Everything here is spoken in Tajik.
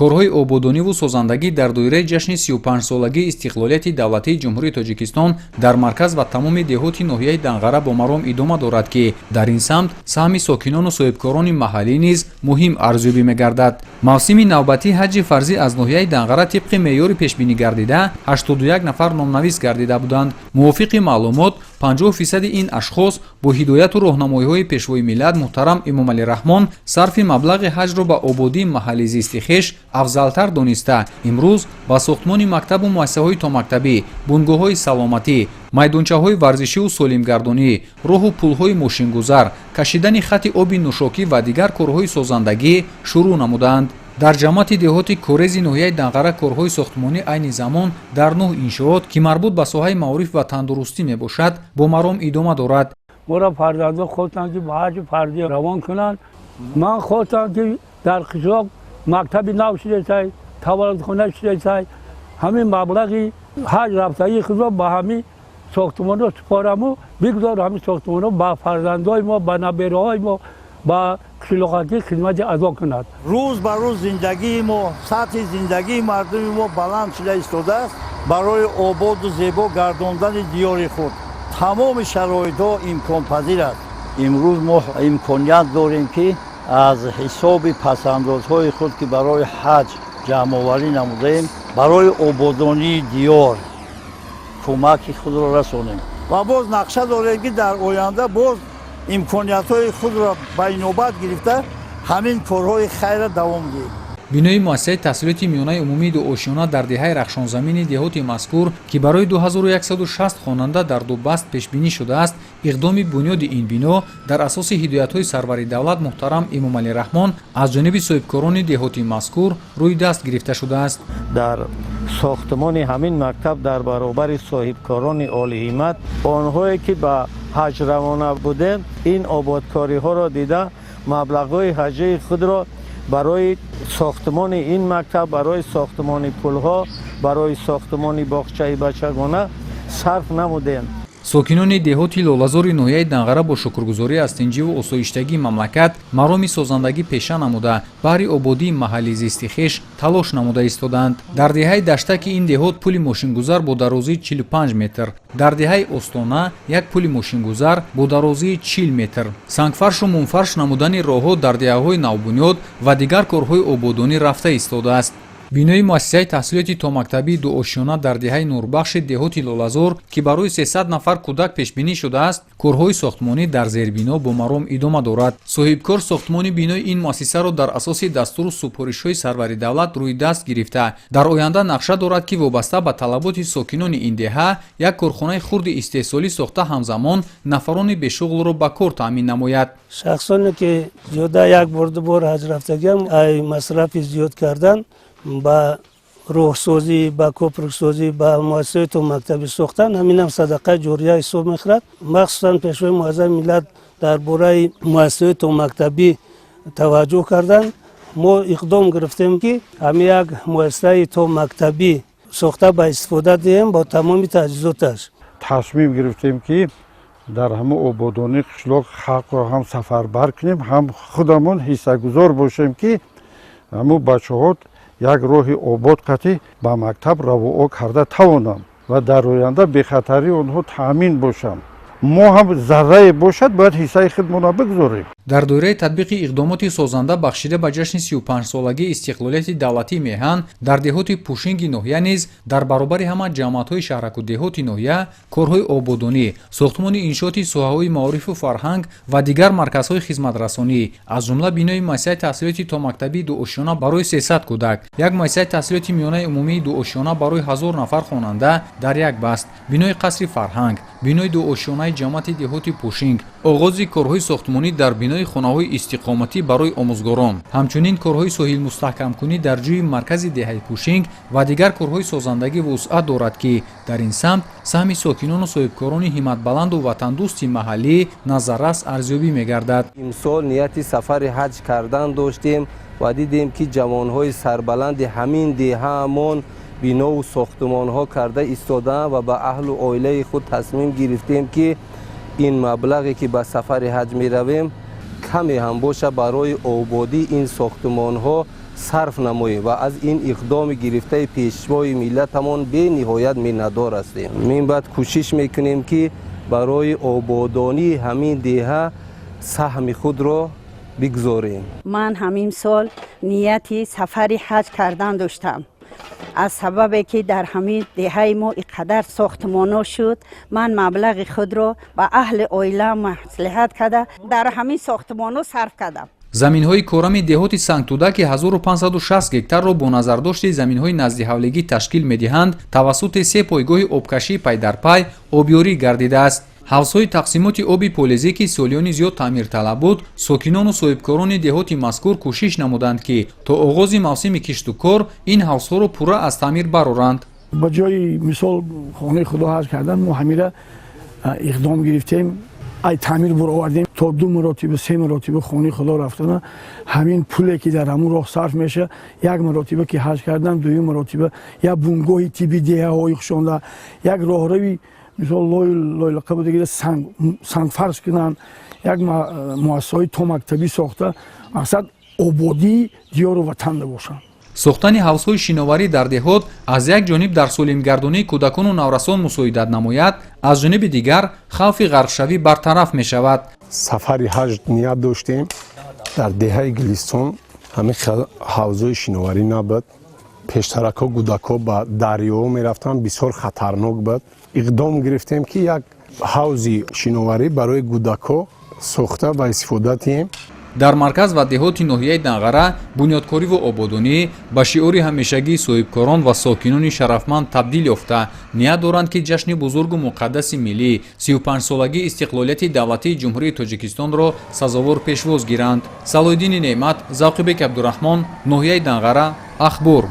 корҳои ободониву созандагӣ дар доираи ҷашни 35-солагии истиқлолияти давлатии ҷумҳурии тоҷикистон дар марказ ва тамоми деҳоти ноҳияи Данғара бо маром идома дорад ки дар ин самт саҳми сокинону соҳибкорони маҳаллӣ низ муҳим арзёбӣ мегардад. мавсими навбатии ҳаҷи фарзӣ аз ноҳияи Данғара тибқи меъёри пешбинӣ гардида 81 нафар номнавис гардида буданд. мувофиқи маълумот 50% ин ашхос бо ҳидояту роҳнамоиҳои пешвои миллат муҳтарам Эмомалӣ Раҳмон сарфи маблағи ҳаҷро ба ободии маҳаллии зисти хеш афзалтар дониста имрӯз ба сохтмони мактабу муассисаҳои томактабӣ, бунгоҳҳои саломатӣ, майдончаҳои варзишиву солимгардонӣ, роҳу пулҳои мошингузар, кашидани хати оби нӯшокӣ ва дигар корҳои созандагӣ шурӯъ намуданд. дар ҷамоати деҳоти корези ноҳияи Данғара корҳои сохтмонӣ айни замон дар 9 иншоот ки марбут ба соҳаи маориф ва тандурустӣ мебошад бо маром идома дорад. моро фарзандон хостанд ки ба ҳаҷи фарзӣ равон кунанд. ман хостам ки дар қишлоқ мактаби нав шидесай, таваллудхона шидесай, ҳамин маблағи ҳаҷ рафтаи худро ба ҳамин сохтмонҳо супораму бигзор ҳамин сохтмонҳо ба фарзандои мо, ба набераҳои мо, ба қишлоқагӣ хизмати адо кунад. рӯз ба рӯз зиндагии мо, сатҳи зиндагии мардуми мо баланд шуда истодааст. барои ободу зебо гардондани диёри худ тамоми шароитҳо имконпазир аст. имрӯз мо имконият дорем ки аз ҳисоби пасандозҳои худ ки барои ҳаҷ ҷамъоварӣ намудаем барои ободонии диёр кӯмаки худро расонем ва боз нақша дорем ки дар оянда боз имкониятҳои худро ба инобат гирифта ҳамин корҳои хайра давом диҳем. бинои муассисаи таҳсилоти миёнаи умумии дуошиёна дар деҳаи рахшонзамини деҳоти мазкур ки барои 2160 хонанда дар ду баст пешбинӣ шудааст, иқдоми бунёди ин бино дар асоси ҳидоятҳои сарвари давлат муҳтарам Эмомалӣ Раҳмон аз ҷониби соҳибкорони деҳоти мазкур рӯи даст гирифта шудааст. дар сохтмони ҳамин мактаб дар баробари соҳибкорони олиҳиммат онҳое ки ба ҳаҷ равона буданд ин ободкориҳоро дида маблағҳои ҳаҷии худро барои сохтмони ин мактаб, барои сохтмони пулҳо, барои сохтмони боғчаи бачагона сарф намудем. сокинони деҳоти лолазори ноҳияи Данғара бо шукргузорӣ аз тинҷиву осоиштагии мамлакат мароми созандагӣ пеша намуда баҳри ободии маҳаллии зисти хеш талош намуда истоданд. дар деҳаи даштаки ин деҳот пули мошингузар бо дарозии 45 метр, дар деҳаи остона як пули мошингузар бо дарозии 40 метр, сангфаршу мунфарш намудани роҳҳо дар деҳаҳои навбунёд ва дигар корҳои ободонӣ рафта истодааст. бинои муассисаи таҳсилоти томактабии дуошиёна дар деҳаи нурбахши деҳоти лолазор ки барои 300 нафар кӯдак пешбинӣ шудааст, корҳои сохтмонӣ дар зербино бо маром идома дорад. соҳибкор сохтмони бинои ин муассисаро дар асоси дастуру супоришҳои сарвари давлат рӯи даст гирифта дар оянда нақша дорад ки вобаста ба талаботи сокинони ин деҳа як корхонаи хурди истеҳсолӣ сохта ҳамзамон нафарони бешуғлро ба кор таъмин намояд. шахсоне ки зиёда як бор ду бор ҳаҷ рафтагиам ай масрафи зиёд кардан ба роҳсозӣ, ба кӯпруксозӣ, ба муассисаи томактабӣ сохтан ҳаминам садақаи ҷория ҳисоб мехӯрад. махсусан пешвои муаззами миллат дар бораи муассисаи томактабӣ таваҷҷӯҳ кардан мо иқдом гирифтем ки ҳамин як муассисаи томактабӣ сохта ба истифода диҳем бо тамоми таҷҳизоташ. тасмим гирифтем ки дар ҳама ободонии қишлоқ халқро ҳам сафарбар кунем, ҳам худамон ҳиссагузор бошем ки ҳамун бачаҳо як роҳи обод қатӣ ба мактаб равоо карда тавонам ва дар оянда бехатарии онҳо таъмин бошам. мо ҳам заррае бошад бояд ҳиссаи худмонро бигузорем. дар доираи татбиқи иқдомоти созанда бахшида ба ҷашни 35-солагии истиқлолияти давлатии меҳан дар деҳоти пушинги ноҳия низ дар баробари ҳама ҷамъиятҳои шаҳраку деҳоти ноҳия корҳои ободонӣ, сохтмони иншооти соҳаҳои маорифу фарҳанг ва дигар марказҳои хизматрасонӣ аз ҷумла бинои муассисаи таҳсилоти томактабии дуошиёна барои 300 кӯдак, як муассисаи таҳсилоти миёнаи умумии дуошиёна барои 1000 нафар хонанда дар як баст, бинои қасри фарҳанг, бинои дуошиёнаи ҷамъияти деҳоти пушинг, оғози корҳои сохтмонӣ дар бинои хонаҳои истиқоматӣ барои омӯзгорон, ҳамчунин корҳои соҳилмустаҳкамкунӣ дар ҷӯи маркази деҳаи пушинг ва дигар корҳои созандагӣ вусъат дорад ки дар ин самт саҳми сокинону соҳибкорони ҳиматбаланду ватандӯсти маҳаллӣ назаррас арзёбӣ мегардад. имсол нияти сафари ҳаҷ кардан доштем ва дидем ки ҷавонҳои сарбаланди ҳамин деҳаамон бинову сохтмонҳо карда истодаанд ва ба аҳлу оилаи худ тасмим гирифтем ки ин маблағе ки ба сафари ҳаҷ меравем каме ҳам боша барои ободии ин сохтмонҳо сарф намоем ва аз ин иқдоми гирифтаи пешвои миллатамон бениҳоят миннатдор ҳастем. Мин баъд кӯшиш мекунем ки барои ободонии ҳамин деҳа саҳми худро бигузорем. ман ҳамин сол нияти сафари ҳаҷ кардан доштам. аз сабабе ки дар ҳамин деҳаи мо иқадар сохтмоно шуд, ман маблағи худро ба аҳли оилаам маслиҳат карда дар ҳамин сохтмоно сарф кардам. заминҳои корами деҳоти сангтуда ки 1560 гектарро бо назардошти заминҳои наздиҳавлигӣ ташкил медиҳанд, тавассути се пойгоҳи обкашӣ пайдарпай обёрӣ гардидааст. ҳавзҳои тақсимоти оби полезӣ ки солиёни зиёд таъмирталаб буд, сокинону соҳибкорони деҳоти мазкур кӯшиш намуданд ки то оғози мавсими кишту кор ин ҳавзҳоро пурра аз таъмир бароранд. ба ҷои мисол хонаи худо ҳаҷ кардан мо ҳамира иқдом гирифтем, ай таъмир баровардем то 2 маротиба 3 маротиба хонаи худо рафтана ҳамин пуле ки дар ҳамун роҳ сарф меша, як маротиба ки ҳаҷ кардан, дуюм маротиба як бунгоҳи тибби деҳаҳои хушонда, як роҳрави мисол лойлақа будагида сангфарш кунанд, як муассисаҳои то мактабӣ сохта, мақсад ободии диёру ватан бошанд. сохтани ҳавзҳои шиноварӣ дар деҳот аз як ҷониб дар солимгардонии кӯдакону наврасон мусоидат намояд, аз ҷониби дигар хавфи ғарқшавӣ бартараф мешавад. сафари ҳаҷ ният доштем дар деҳаи гилистон ҳамин ҳавзҳои шиноварӣ набуд. пештаракҳо кӯдакҳо ба дарёҳо мерафтанд, бисёр хатарнок буд. иқдом гирифтем ки як ҳавзи шиноварӣ барои кӯдакҳо сохта ба истифода диҳем. дар марказ ва деҳоти ноҳияи Данғара бунёдкориву ободонӣ ба шиори ҳамешагии соҳибкорон ва сокинони шарафманд табдил ёфта, ният доранд ки ҷашни бузургу муқаддаси миллӣ 35-солагии истиқлолияти давлатии ҷумҳурии Тоҷикистонро сазовор пешвоз гиранд. Салоҳиддини Неъмат, Завқибек Абдурахмон, ноҳияи Данғара, Ахбор.